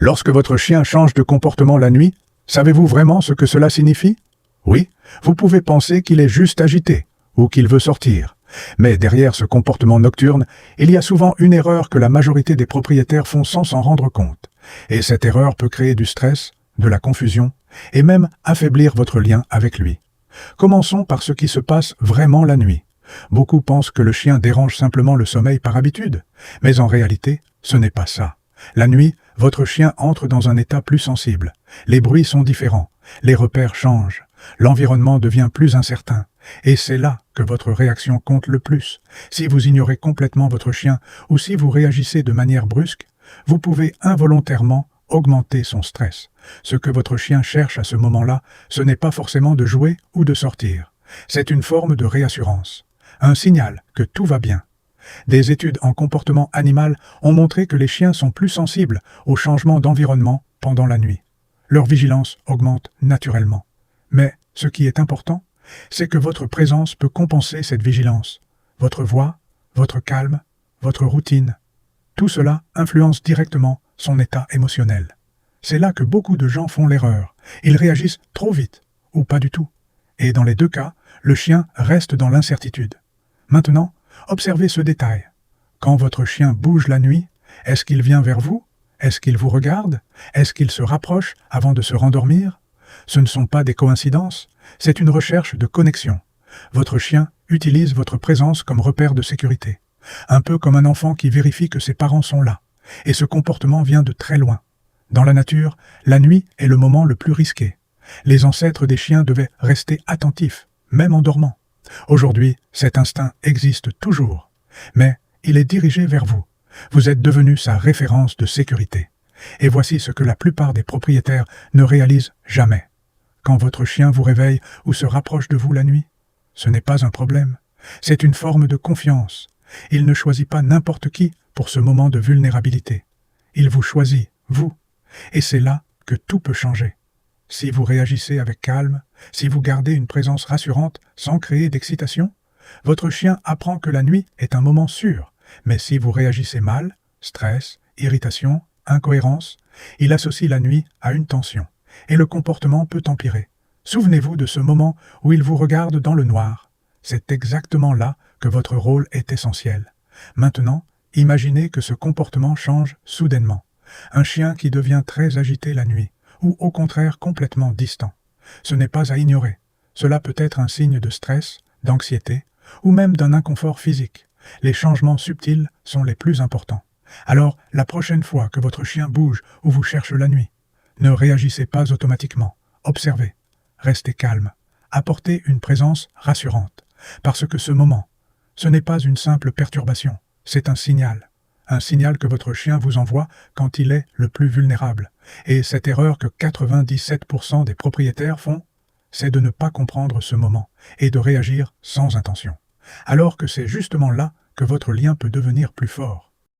Lorsque votre chien change de comportement la nuit, savez-vous vraiment ce que cela signifie? Oui, vous pouvez penser qu'il est juste agité, ou qu'il veut sortir. Mais derrière ce comportement nocturne, il y a souvent une erreur que la majorité des propriétaires font sans s'en rendre compte. Et cette erreur peut créer du stress, de la confusion, et même affaiblir votre lien avec lui. Commençons par ce qui se passe vraiment la nuit. Beaucoup pensent que le chien dérange simplement le sommeil par habitude, mais en réalité, ce n'est pas ça. La nuit, votre chien entre dans un état plus sensible. Les bruits sont différents, les repères changent, l'environnement devient plus incertain. Et c'est là que votre réaction compte le plus. Si vous ignorez complètement votre chien ou si vous réagissez de manière brusque, vous pouvez involontairement augmenter son stress. Ce que votre chien cherche à ce moment-là, ce n'est pas forcément de jouer ou de sortir. C'est une forme de réassurance, un signal que tout va bien. Des études en comportement animal ont montré que les chiens sont plus sensibles aux changements d'environnement pendant la nuit. Leur vigilance augmente naturellement. Mais ce qui est important, c'est que votre présence peut compenser cette vigilance. Votre voix, votre calme, votre routine, tout cela influence directement son état émotionnel. C'est là que beaucoup de gens font l'erreur. Ils réagissent trop vite, ou pas du tout. Et dans les deux cas, le chien reste dans l'incertitude. Maintenant, observez ce détail. Quand votre chien bouge la nuit, est-ce qu'il vient vers vous? Est-ce qu'il vous regarde? Est-ce qu'il se rapproche avant de se rendormir? Ce ne sont pas des coïncidences, c'est une recherche de connexion. Votre chien utilise votre présence comme repère de sécurité. Un peu comme un enfant qui vérifie que ses parents sont là. Et ce comportement vient de très loin. Dans la nature, la nuit est le moment le plus risqué. Les ancêtres des chiens devaient rester attentifs, même en dormant. Aujourd'hui, cet instinct existe toujours. Mais il est dirigé vers vous. Vous êtes devenu sa référence de sécurité. Et voici ce que la plupart des propriétaires ne réalisent jamais. Quand votre chien vous réveille ou se rapproche de vous la nuit, ce n'est pas un problème. C'est une forme de confiance. Il ne choisit pas n'importe qui pour ce moment de vulnérabilité. Il vous choisit, vous. Et c'est là que tout peut changer. Si vous réagissez avec calme, si vous gardez une présence rassurante sans créer d'excitation, votre chien apprend que la nuit est un moment sûr. Mais si vous réagissez mal, stress, irritation, incohérence, il associe la nuit à une tension. Et le comportement peut empirer. Souvenez-vous de ce moment où il vous regarde dans le noir. C'est exactement là que votre rôle est essentiel. Maintenant, imaginez que ce comportement change soudainement. Un chien qui devient très agité la nuit, ou au contraire complètement distant. Ce n'est pas à ignorer. Cela peut être un signe de stress, d'anxiété, ou même d'un inconfort physique. Les changements subtils sont les plus importants. Alors, la prochaine fois que votre chien bouge ou vous cherche la nuit, ne réagissez pas automatiquement. Observez. Restez calme. Apportez une présence rassurante. Parce que ce moment, ce n'est pas une simple perturbation, c'est un signal. Un signal que votre chien vous envoie quand il est le plus vulnérable. Et cette erreur que 97% des propriétaires font, c'est de ne pas comprendre ce moment et de réagir sans intention. Alors que c'est justement là que votre lien peut devenir plus fort.